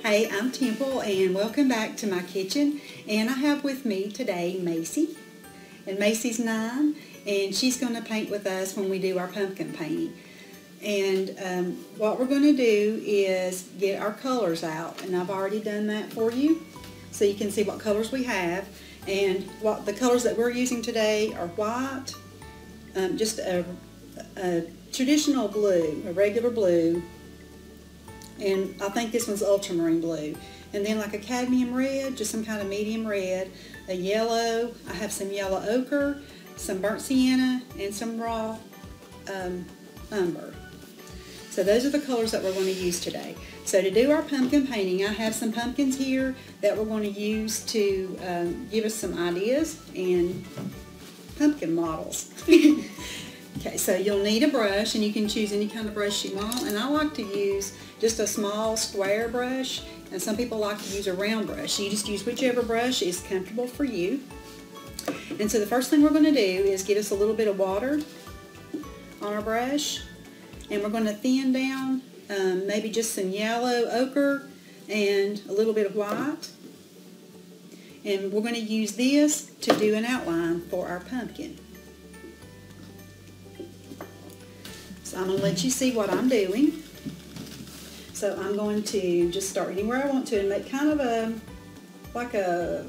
Hey, I'm Temple and welcome back to my kitchen, and I have with me today Macie, and Macie's 9 and she's going to paint with us when we do our pumpkin painting. And what we're going to do is get our colors out, and I've already done that for you so you can see what colors we have. And what the colors that we're using today are white, just a traditional blue, a regular blue, and I think this one's ultramarine blue, and then like a cadmium red, just some kind of medium red, a yellow, I have some yellow ochre, some burnt sienna, and some raw umber. So those are the colors that we're going to use today. So to do our pumpkin painting, I have some pumpkins here that we're going to use to give us some ideas and pumpkin models. Okay, so you'll need a brush, and you can choose any kind of brush you want, and I like to use just a small square brush, and some people like to use a round brush. You just use whichever brush is comfortable for you. And so the first thing we're going to do is get us a little bit of water on our brush, and we're going to thin down maybe just some yellow ochre and a little bit of white, and we're going to use this to do an outline for our pumpkin. So I'm going to let you see what I'm doing. So I'm going to just start anywhere I want to and make kind of like a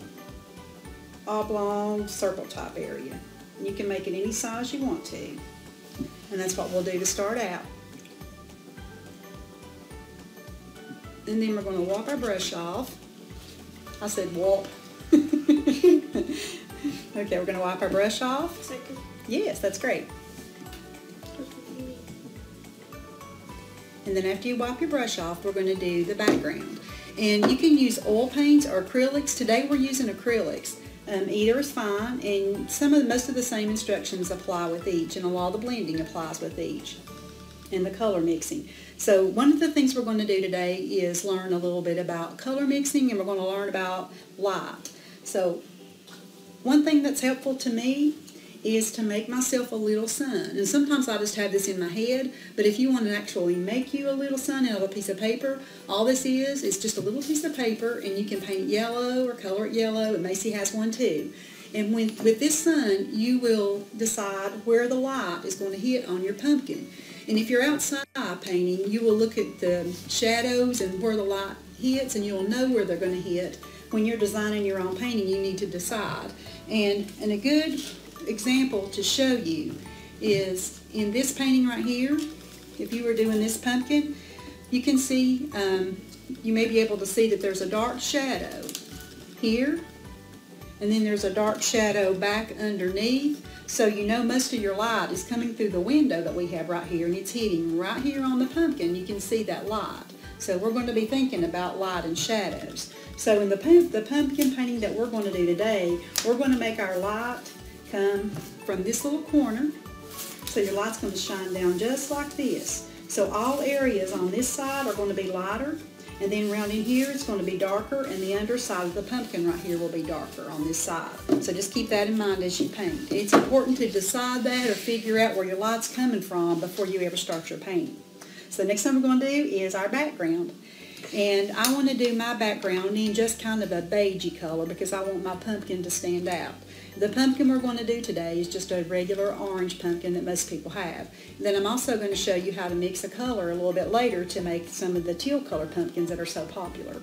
oblong circle type area. And you can make it any size you want to. And that's what we'll do to start out. And then we're going to wipe our brush off. I said wipe. Okay, we're going to wipe our brush off. Yes, that's great. And then after you wipe your brush off, we're going to do the background. And you can use oil paints or acrylics. Today we're using acrylics. Either is fine, and most of the same instructions apply with each, and a lot of the blending applies with each, and the color mixing. So one of the things we're going to do today is learn a little bit about color mixing, and we're going to learn about light. So one thing that's helpful to me is to make myself a little sun. And sometimes I just have this in my head, but if you want to actually make you a little sun out of a piece of paper, all this is just a little piece of paper, and you can paint yellow or color it yellow, and Macie has one too. And with this sun, you will decide where the light is going to hit on your pumpkin. And if you're outside painting, you will look at the shadows and where the light hits, and you'll know where they're going to hit. When you're designing your own painting, you need to decide. And a good example to show you is in this painting right here. If you were doing this pumpkin, you can see, you may be able to see that there's a dark shadow here, and then there's a dark shadow back underneath. So you know most of your light is coming through the window that we have right here, and it's hitting right here on the pumpkin. You can see that light. So we're going to be thinking about light and shadows. So in the pumpkin painting that we're going to do today, we're going to make our light come from this little corner. So your light's going to shine down just like this. So all areas on this side are going to be lighter, and then around in here it's going to be darker, and the underside of the pumpkin right here will be darker on this side. So just keep that in mind as you paint. It's important to decide that or figure out where your light's coming from before you ever start your painting. So the next thing we're going to do is our background. And I want to do my background in just kind of a beigey color because I want my pumpkin to stand out. The pumpkin we're going to do today is just a regular orange pumpkin that most people have. And then I'm also going to show you how to mix a color a little bit later to make some of the teal color pumpkins that are so popular.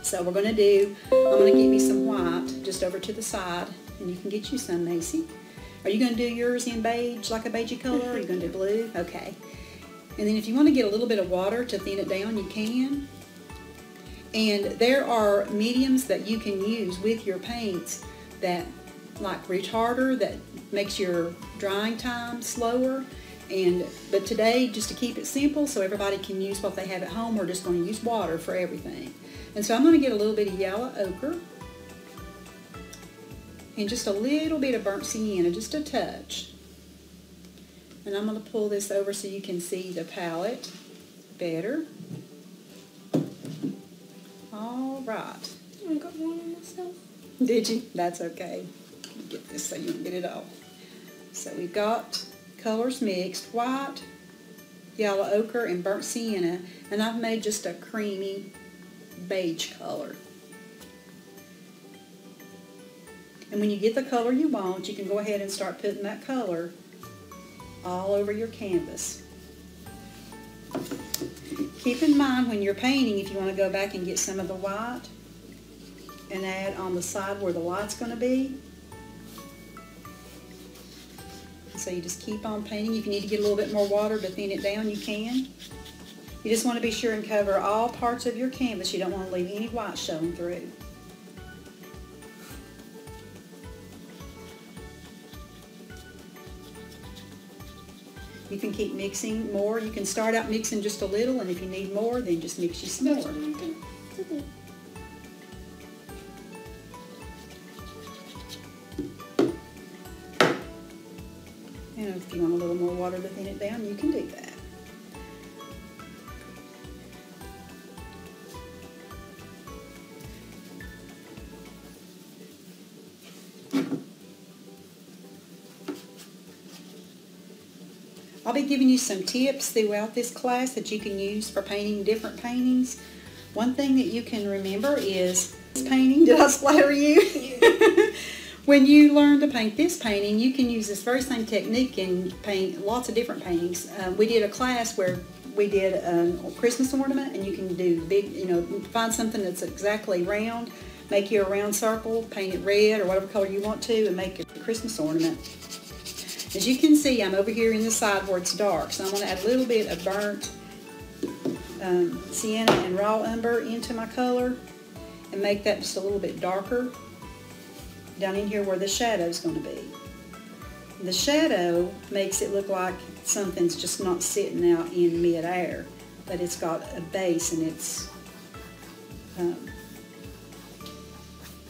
So we're going to do, I'm going to give you some white just over to the side, and you can get you some, Macie. Are you going to do yours in beige, like a beigey color, or are you going to do blue? Okay. And then if you want to get a little bit of water to thin it down, you can. And there are mediums that you can use with your paints that, like retarder, that makes your drying time slower. But today, just to keep it simple so everybody can use what they have at home, we're just going to use water for everything. And so I'm going to get a little bit of yellow ochre and just a little bit of burnt sienna, just a touch. And I'm going to pull this over so you can see the palette better. All right. I got one on myself. Did you? That's okay. Get this so you don't get it all. So we've got colors mixed, white, yellow ochre, and burnt sienna, and I've made just a creamy beige color. And when you get the color you want, you can go ahead and start putting that color all over your canvas. Keep in mind when you're painting, if you want to go back and get some of the white and add on the side where the light's going to be. So you just keep on painting. If you need to get a little bit more water to thin it down, you can. You just want to be sure and cover all parts of your canvas. You don't want to leave any white showing through. You can keep mixing more. You can start out mixing just a little, and if you need more, then just mix you some more. And if you want a little more water to thin it down, you can do that. I'll be giving you some tips throughout this class that you can use for painting different paintings. One thing that you can remember is this painting. Did I splatter you? When you learn to paint this painting, you can use this very same technique and paint lots of different paintings. We did a class where we did a Christmas ornament, and you can do big, find something that's exactly round, make you a round circle, paint it red or whatever color you want to, and make a Christmas ornament. As you can see, I'm over here in the side where it's dark, so I'm going to add a little bit of burnt sienna and raw umber into my color and make that just a little bit darker down in here where the shadow is going to be. The shadow makes it look like something's just not sitting out in mid-air, but it's got a base and it's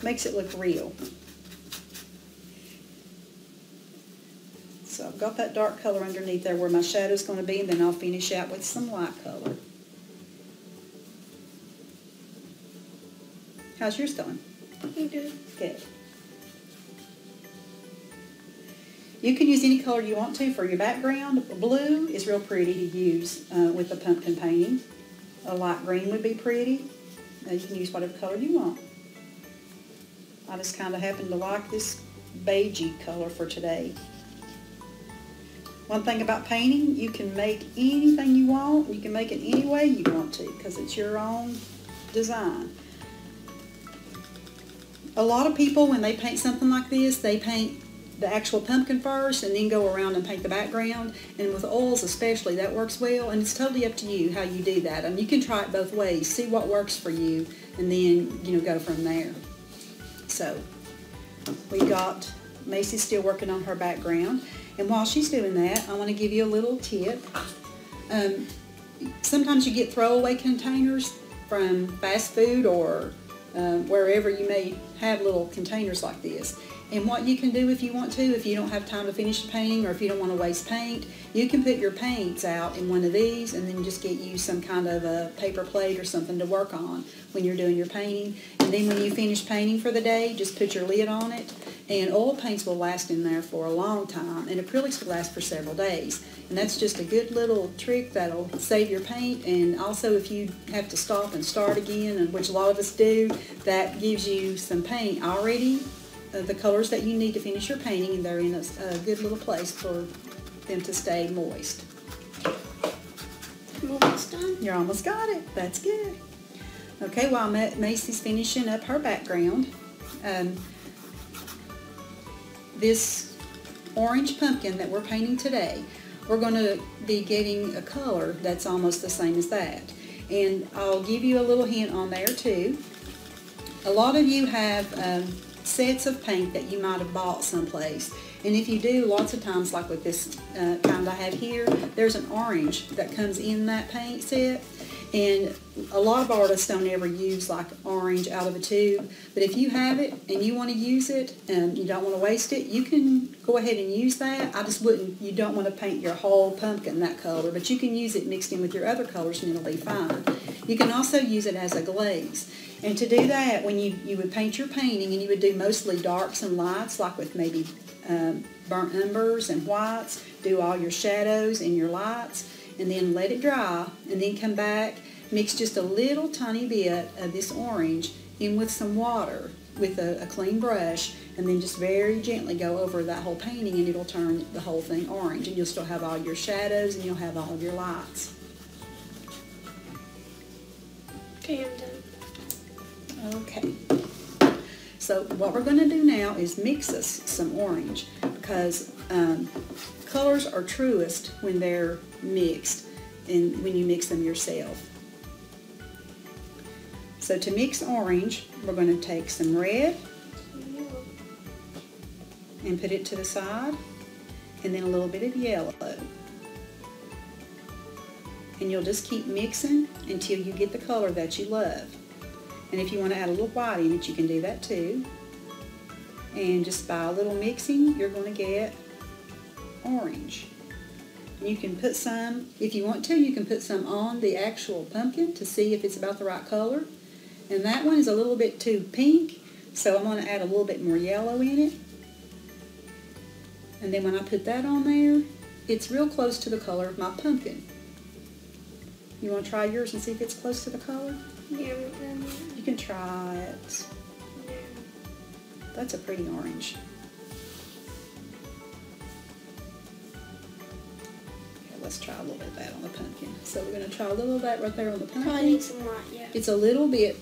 makes it look real. So I've got that dark color underneath there where my shadow is going to be, and then I'll finish out with some light color. How's yours going? Good. Good. You can use any color you want to for your background. Blue is real pretty to use with a pumpkin painting. A light green would be pretty. You can use whatever color you want. I just kind of happen to like this beigey color for today. One thing about painting, you can make anything you want. You can make it any way you want to because it's your own design. A lot of people, when they paint something like this, they paint the actual pumpkin first and then go around and paint the background. And with oils especially, that works well. And it's totally up to you how you do that. And you can try it both ways. See what works for you and then, go from there. So, we got Macy's still working on her background. And while she's doing that, I want to give you a little tip. Sometimes you get throwaway containers from fast food or wherever you may have little containers like this. And what you can do if you want to, if you don't have time to finish the painting or if you don't want to waste paint, you can put your paints out in one of these and then just get you some kind of a paper plate or something to work on when you're doing your painting. And then when you finish painting for the day, just put your lid on it. And oil paints will last in there for a long time, and acrylics will last for several days. And that's just a good little trick that'll save your paint. And also if you have to stop and start again, and which a lot of us do, that gives you some paint already, the colors that you need to finish your painting, and they're in a good little place for them to stay moist. I'm almost done. You're almost got it. That's good. Okay, while Macy's finishing up her background, this orange pumpkin that we're painting today, we're going to be getting a color that's almost the same as that. And I'll give you a little hint on there too. A lot of you have sets of paint that you might have bought someplace. And if you do, lots of times, like with this kind I have here, there's an orange that comes in that paint set. And a lot of artists don't ever use like orange out of a tube. But if you have it and you want to use it and you don't want to waste it, you can go ahead and use that. I just wouldn't, you don't want to paint your whole pumpkin that color, but you can use it mixed in with your other colors and it'll be fine. You can also use it as a glaze. And to do that, when you would paint your painting, and you would do mostly darks and lights, like with maybe burnt umbers and whites, do all your shadows and your lights, and then let it dry, and then come back mix just a little tiny bit of this orange in with some water with a clean brush, and then just very gently go over that whole painting, and it'll turn the whole thing orange, and you'll still have all your shadows and you'll have all of your lights. Okay, I'm done. Okay. So what we're going to do now is mix us some orange, because colors are truest when they're mixed and when you mix them yourself. So to mix orange, we're going to take some red and put it to the side, and then a little bit of yellow. And you'll just keep mixing until you get the color that you love. And if you want to add a little white in it, you can do that too. And just by a little mixing, you're going to get orange. And you can put some, if you want to, you can put some on the actual pumpkin to see if it's about the right color. And that one is a little bit too pink, so I'm going to add a little bit more yellow in it. And then when I put that on there, it's real close to the color of my pumpkin. You want to try yours and see if it's close to the color? Yeah. You can try it. That's a pretty orange. Okay, let's try a little bit of that on the pumpkin. So we're going to try a little of that right there on the pumpkin. Probably need some light, yeah. It's a little bit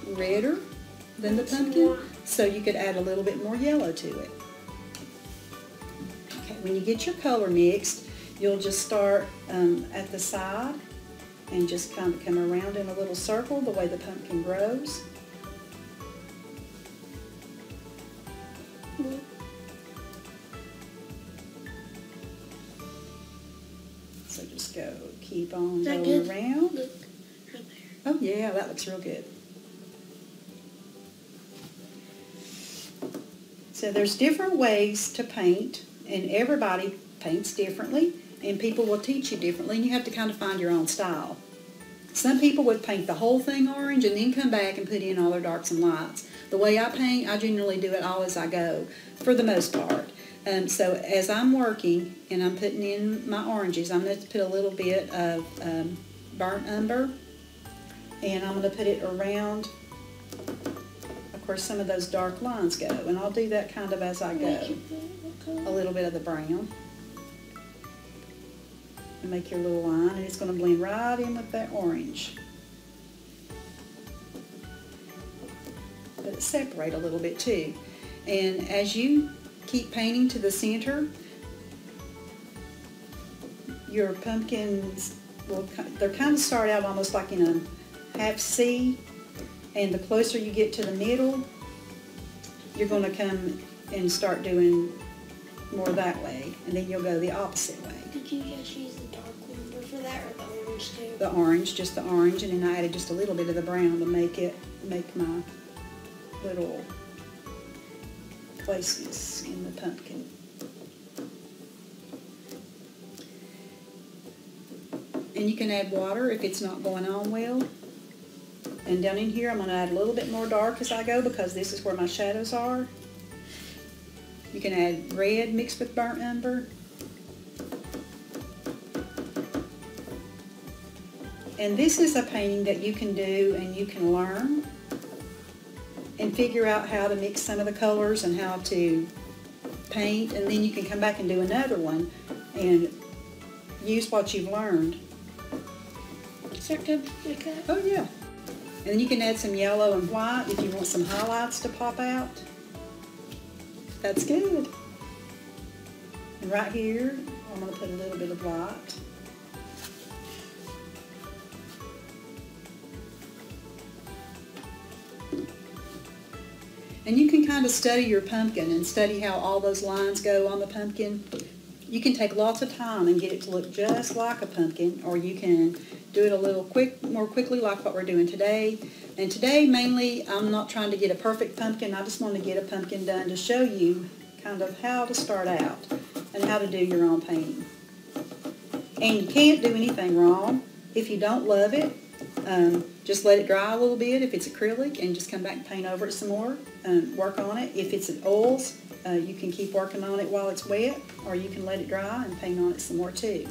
redder than the pumpkin, so you could add a little bit more yellow to it. Okay, when you get your color mixed, you'll just start at the side and just kind of come around in a little circle the way the pumpkin grows. So just go, keep on going around. Look, right there. Oh yeah, that looks real good. So there's different ways to paint, and everybody paints differently, and people will teach you differently, and you have to kind of find your own style. Some people would paint the whole thing orange and then come back and put in all their darks and lights. The way I paint, I generally do it all as I go, for the most part. So as I'm working and I'm putting in my oranges, I'm going to put a little bit of burnt umber, and I'm going to put it around. Of course, some of those dark lines go, and I'll do that kind of as I go. A little bit of the brown. And make your little line, and it's going to blend right in with that orange. But it separate a little bit too. And as you keep painting to the center, your pumpkins will, they're kind of start out almost like in a half C, and the closer you get to the middle, you're going to come and start doing more that way, and then you'll go the opposite way. Did you just use the dark umber for that, or the orange too? The orange, just the orange, and then I added just a little bit of the brown to make my little places in the pumpkin. And you can add water if it's not going on well. And down in here I'm going to add a little bit more dark as I go, because this is where my shadows are. You can add red mixed with burnt umber. And this is a painting that you can do and you can learn and figure out how to mix some of the colors and how to paint, and then you can come back and do another one and use what you've learned. Is that good like that? Oh yeah. And then you can add some yellow and white if you want some highlights to pop out. That's good. And right here, I'm going to put a little bit of white. And you can kind of study your pumpkin and study how all those lines go on the pumpkin. You can take lots of time and get it to look just like a pumpkin, or you can do it a little more quickly like what we're doing today. And today, mainly, I'm not trying to get a perfect pumpkin. I just want to get a pumpkin done to show you kind of how to start out and how to do your own painting. And you can't do anything wrong. If you don't love it, just let it dry a little bit if it's acrylic, and just come back and paint over it some more and work on it. If it's oils, you can keep working on it while it's wet, or you can let it dry and paint on it some more too.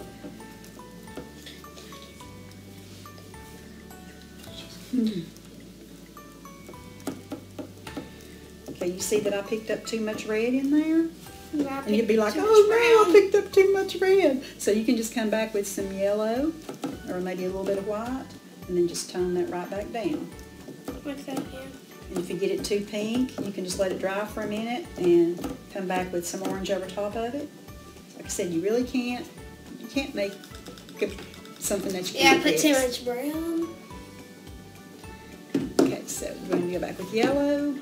Okay, you see that I picked up too much red in there? Yeah, And you'd be like, oh no, I picked up too much red. So you can just come back with some yellow or maybe a little bit of white and then just tone that right back down. Like that, yeah. And if you get it too pink, you can just let it dry for a minute and come back with some orange over top of it. Like I said, you really can't make something that you can't put fix. too much brown. Okay, so we're going to go back with yellow,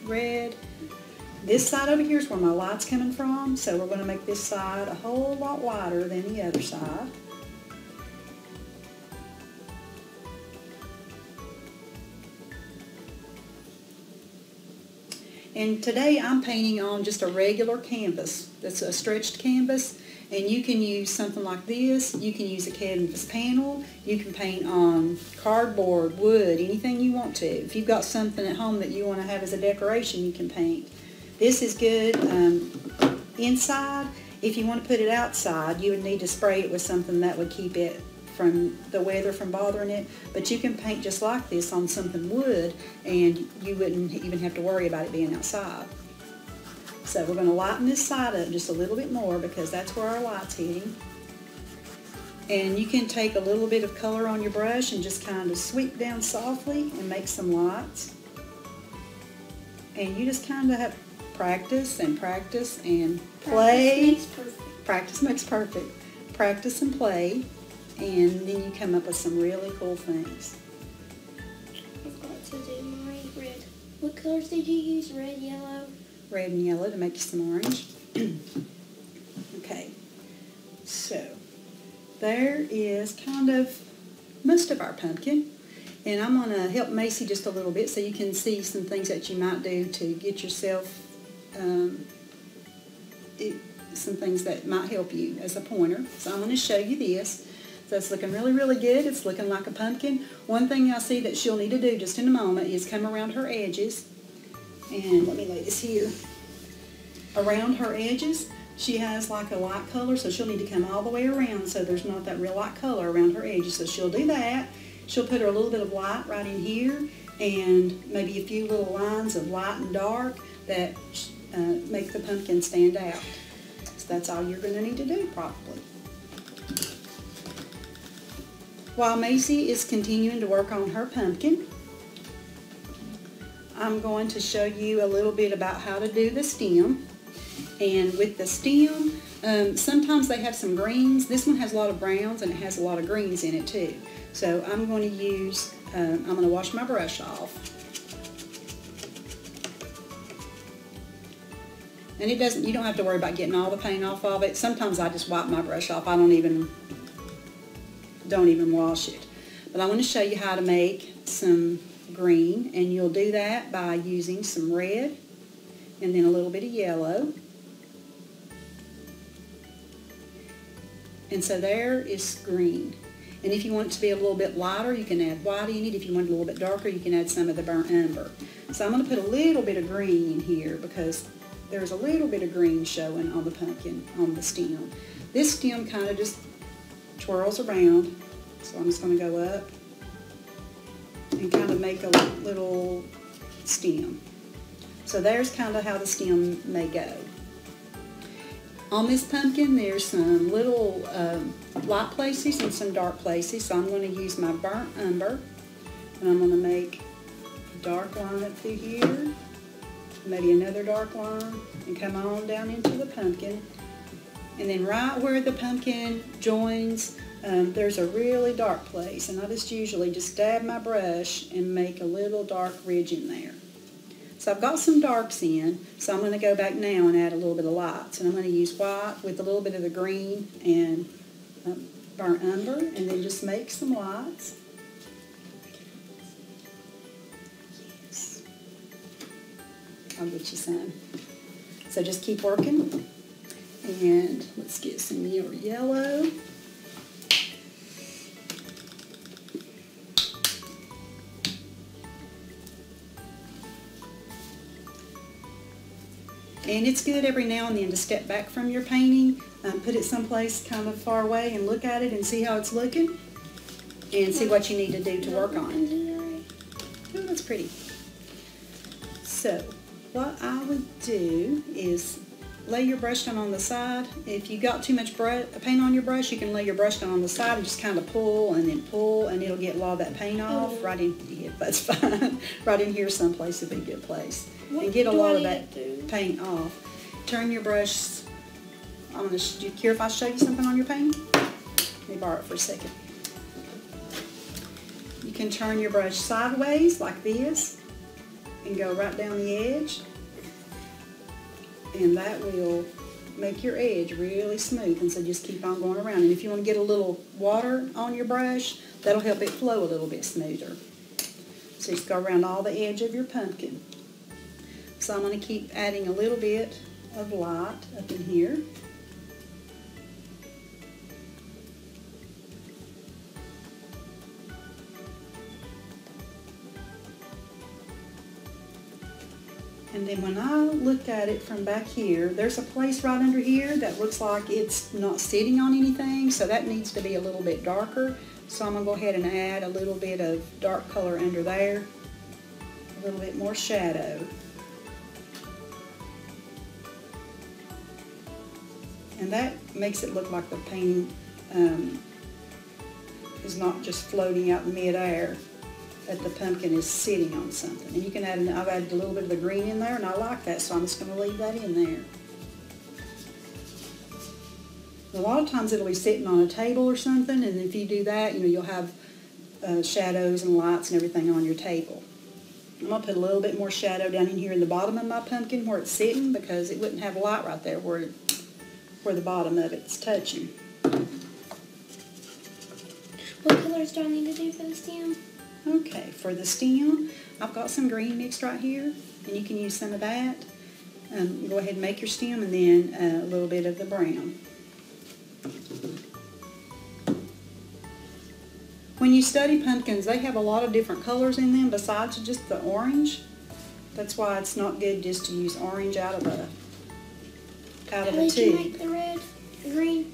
red. This side over here is where my light's coming from, so we're going to make this side a whole lot wider than the other side. And today I'm painting on just a regular canvas. That's a stretched canvas, and you can use something like this. You can use a canvas panel. You can paint on cardboard, wood, anything you want to. If you've got something at home that you want to have as a decoration, you can paint. This is good inside. If you want to put it outside, you would need to spray it with something that would keep it from the weather from bothering it. But you can paint just like this on something wood, and you wouldn't even have to worry about it being outside. So we're going to lighten this side up just a little bit more because that's where our light's hitting. And you can take a little bit of color on your brush and just kind of sweep down softly and make some lights. And you just kind of have practice and practice and play. Practice makes perfect. Practice and play, and then you come up with some really cool things. I've got to do my red. What colors did you use? Red, yellow? Red and yellow to make you some orange. Okay, so there is kind of most of our pumpkin. And I'm going to help Macie just a little bit so you can see some things that you might do to get yourself some things that might help you as a pointer. So I'm going to show you this. So it's looking really, really good. It's looking like a pumpkin. One thing I see that she'll need to do just in a moment is come around her edges. And let me lay this here. Around her edges, she has like a light color, so she'll need to come all the way around so there's not that real light color around her edges. So she'll do that. She'll put her a little bit of light right in here and maybe a few little lines of light and dark that make the pumpkin stand out. So that's all you're going to need to do probably. While Macie is continuing to work on her pumpkin, I'm going to show you a little bit about how to do the stem. And with the stem, sometimes they have some greens. This one has a lot of browns and it has a lot of greens in it too. So I'm going to use, I'm going to wash my brush off. And it doesn't, you don't have to worry about getting all the paint off of it. Sometimes I just wipe my brush off. I don't even wash it. But I want to show you how to make some green, and you'll do that by using some red and then a little bit of yellow. And so there is green. And if you want it to be a little bit lighter, you can add white in it. If you want it a little bit darker, you can add some of the burnt umber. So I'm going to put a little bit of green in here because there's a little bit of green showing on the pumpkin, on the stem. This stem kind of just twirls around. So I'm just going to go up and kind of make a little stem. So there's kind of how the stem may go. On this pumpkin, there's some little light places and some dark places. So I'm going to use my burnt umber, and I'm going to make a dark line up through here, maybe another dark line, and come on down into the pumpkin. And then right where the pumpkin joins, there's a really dark place, and I just usually just dab my brush and make a little dark ridge in there. So I've got some darks in, so I'm going to go back now and add a little bit of lights. And I'm going to use white with a little bit of the green and burnt umber, and then just make some lights. Yes. I'll get you some. So just keep working. And let's get some more yellow. And it's good every now and then to step back from your painting, put it someplace kind of far away and look at it and see how it's looking and see what you need to do to work on it. pretty. So what I would do is lay your brush down on the side. If you got too much paint on your brush, you can lay your brush down on the side and just kind of pull and then pull, and it'll get a lot of that paint off. Right in, yeah, that's fine. Right in here someplace would be a good place. And get a lot of that paint off. Turn your brush. Do you care if I show you something on your paint? Let me borrow it for a second. You can turn your brush sideways like this and go right down the edge, and that will make your edge really smooth, and so just keep on going around. And if you want to get a little water on your brush, that'll help it flow a little bit smoother. So just go around all the edge of your pumpkin. So I'm going to keep adding a little bit of light up in here. And then when I look at it from back here, there's a place right under here that looks like it's not sitting on anything, so that needs to be a little bit darker. So I'm going to go ahead and add a little bit of dark color under there, a little bit more shadow. And that makes it look like the painting is not just floating out in midair, that the pumpkin is sitting on something. And you can add, I've added a little bit of the green in there, and I like that, so I'm just going to leave that in there. A lot of times it'll be sitting on a table or something, and if you do that, you know, you'll have shadows and lights and everything on your table. I'm going to put a little bit more shadow down in here in the bottom of my pumpkin where it's sitting, because it wouldn't have light right there where the bottom of it's touching. What colors do I need to do for the stem? Okay, for the stem, I've got some green mixed right here, and you can use some of that. Go ahead and make your stem, and then a little bit of the brown. When you study pumpkins, they have a lot of different colors in them besides just the orange. That's why it's not good just to use orange out of a How did you make the red, green?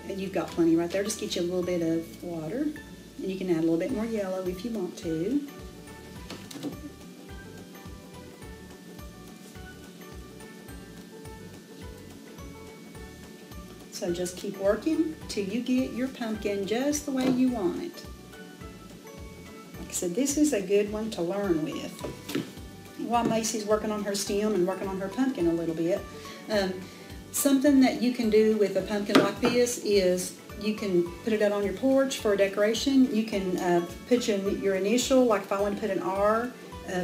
And you've got plenty right there. Just get you a little bit of water. And you can add a little bit more yellow if you want to. So just keep working till you get your pumpkin just the way you want it. Like I said, this is a good one to learn with. While Macie's working on her stem and working on her pumpkin a little bit, something that you can do with a pumpkin like this is you can put it out on your porch for decoration. You can put your initial, like if I want to put an R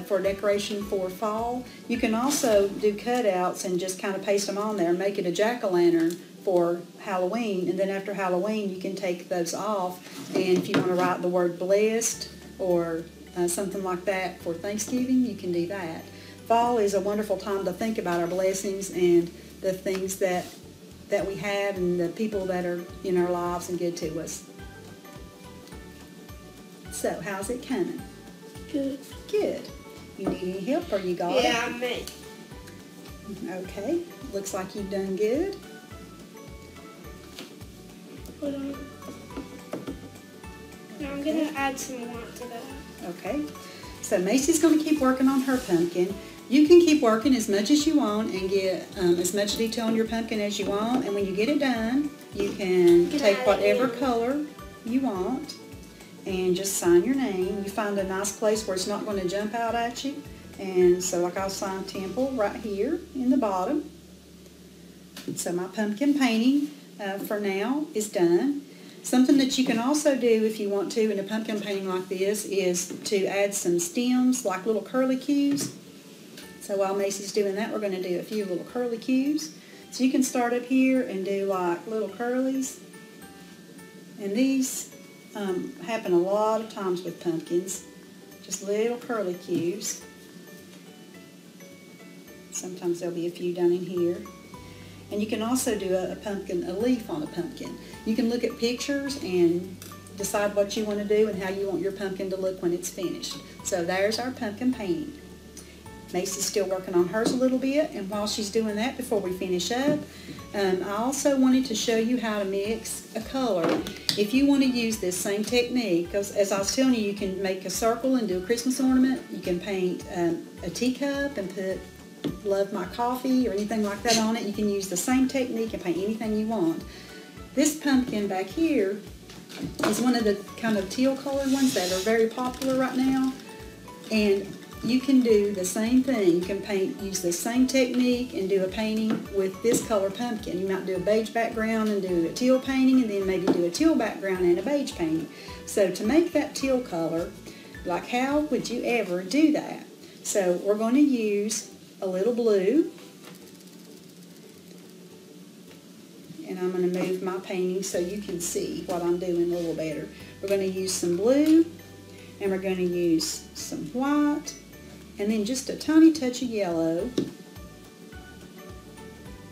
for decoration for fall. You can also do cutouts and just kind of paste them on there and make it a jack-o'-lantern for Halloween. And then after Halloween, you can take those off. And if you want to write the word blessed or something like that for Thanksgiving, you can do that. Fall is a wonderful time to think about our blessings and the things that we have and the people that are in our lives and good to us. So, how's it coming? Good. Good. You need any help or you got it? Yeah, me. Okay. Looks like you've done good. Hold on. Now I'm going to add some white to that. Okay. So Macie's going to keep working on her pumpkin. You can keep working as much as you want and get as much detail on your pumpkin as you want. And when you get it done, you can take whatever color you want and just sign your name. You find a nice place where it's not going to jump out at you. And so like I'll sign Temple right here in the bottom. So my pumpkin painting for now is done. Something that you can also do if you want to in a pumpkin painting like this is to add some stems like little curlicues. So while Macie's doing that, we're going to do a few little curlicues. So you can start up here and do like little curlies. And these happen a lot of times with pumpkins. Just little curlicues. Sometimes there'll be a few down in here. And you can also do a leaf on a pumpkin. You can look at pictures and decide what you want to do and how you want your pumpkin to look when it's finished. So there's our pumpkin painting. Macie's still working on hers a little bit, and while she's doing that, before we finish up, I also wanted to show you how to mix a color. If you want to use this same technique, as I was telling you, you can make a circle and do a Christmas ornament. You can paint a teacup and put "Love My Coffee" or anything like that on it. You can use the same technique and paint anything you want. This pumpkin back here is one of the kind of teal colored ones that are very popular right now, and you can do the same thing. You can use the same technique and do a painting with this color pumpkin. You might do a beige background and do a teal painting, and then maybe do a teal background and a beige painting. So to make that teal color, like, how would you ever do that? So we're going to use a little blue, and I'm going to move my painting so you can see what I'm doing a little better. We're going to use some blue, and we're going to use some white, and then just a tiny touch of yellow.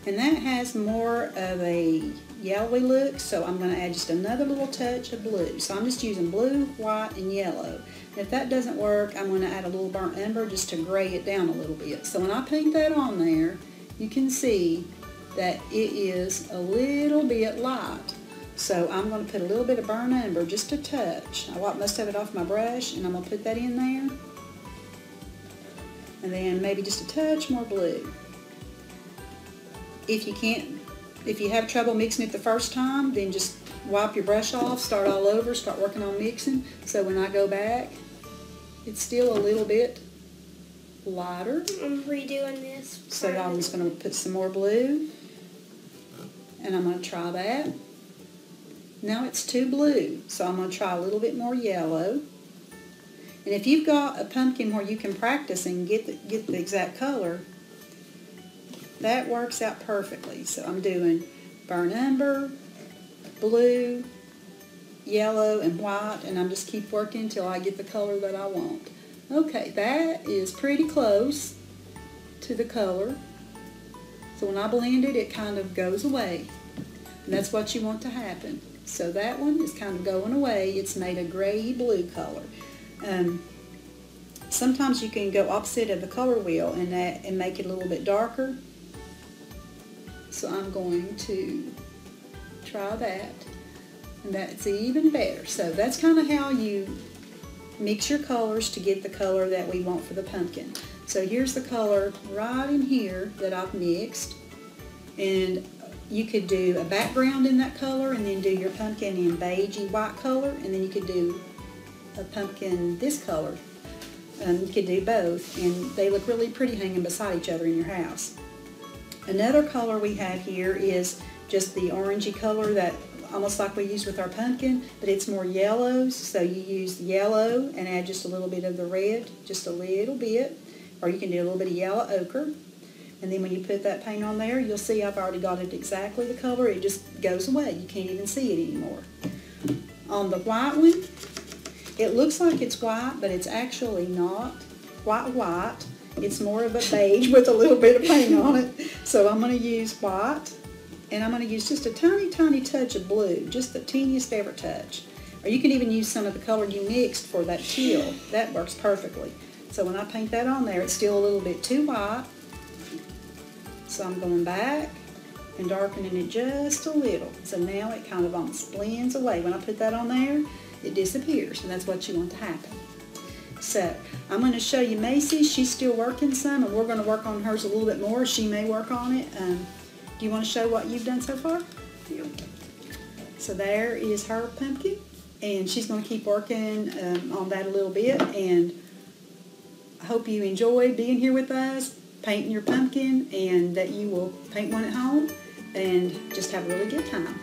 And that has more of a yellowy look, so I'm going to add just another little touch of blue. So I'm just using blue, white, and yellow. And if that doesn't work, I'm going to add a little burnt umber just to gray it down a little bit. So when I paint that on there, you can see that it is a little bit light. So I'm going to put a little bit of burnt umber, just a touch. I wiped most of it off my brush, and I'm going to put that in there. And then maybe just a touch more blue. If you have trouble mixing it the first time, then just wipe your brush off, start all over, start working on mixing. So when I go back, it's still a little bit lighter. I'm redoing this. So I'm just going to put some more blue, and I'm going to try that. Now it's too blue, so I'm going to try a little bit more yellow. And if you've got a pumpkin where you can practice and get the exact color, that works out perfectly. So I'm doing burnt umber, blue, yellow, and white, and I'm just keep working until I get the color that I want. Okay, that is pretty close to the color. So when I blend it, it kind of goes away. And that's what you want to happen. So that one is kind of going away. It's made a gray blue color. Sometimes you can go opposite of the color wheel and make it a little bit darker. So I'm going to try that, and that's even better. So that's kind of how you mix your colors to get the color that we want for the pumpkin. So here's the color right in here that I've mixed, and you could do a background in that color and then do your pumpkin in beigey white color, and then you could do a pumpkin this color. You could do both, and they look really pretty hanging beside each other in your house. Another color we have here is just the orangey color that almost like we use with our pumpkin, but it's more yellows. So you use yellow and add just a little bit of the red, just a little bit, or you can do a little bit of yellow ochre. And then when you put that paint on there, you'll see I've already got it exactly the color. It just goes away. You can't even see it anymore. On the white one, it looks like it's white, but it's actually not white. It's more of a beige with a little bit of paint on it. So I'm going to use white, and I'm going to use just a tiny, tiny touch of blue, just the teeniest ever touch. Or you can even use some of the color you mixed for that teal. That works perfectly. So when I paint that on there, it's still a little bit too white. So I'm going back and darkening it just a little. So now it kind of almost blends away. When I put that on there, it disappears, and that's what you want to happen. So I'm going to show you Macie. She's still working some, and we're going to work on hers a little bit more. She may work on it. Do you want to show what you've done so far? Yeah. So there is her pumpkin, and she's going to keep working on that a little bit. And I hope you enjoy being here with us, painting your pumpkin, and that you will paint one at home and just have a really good time.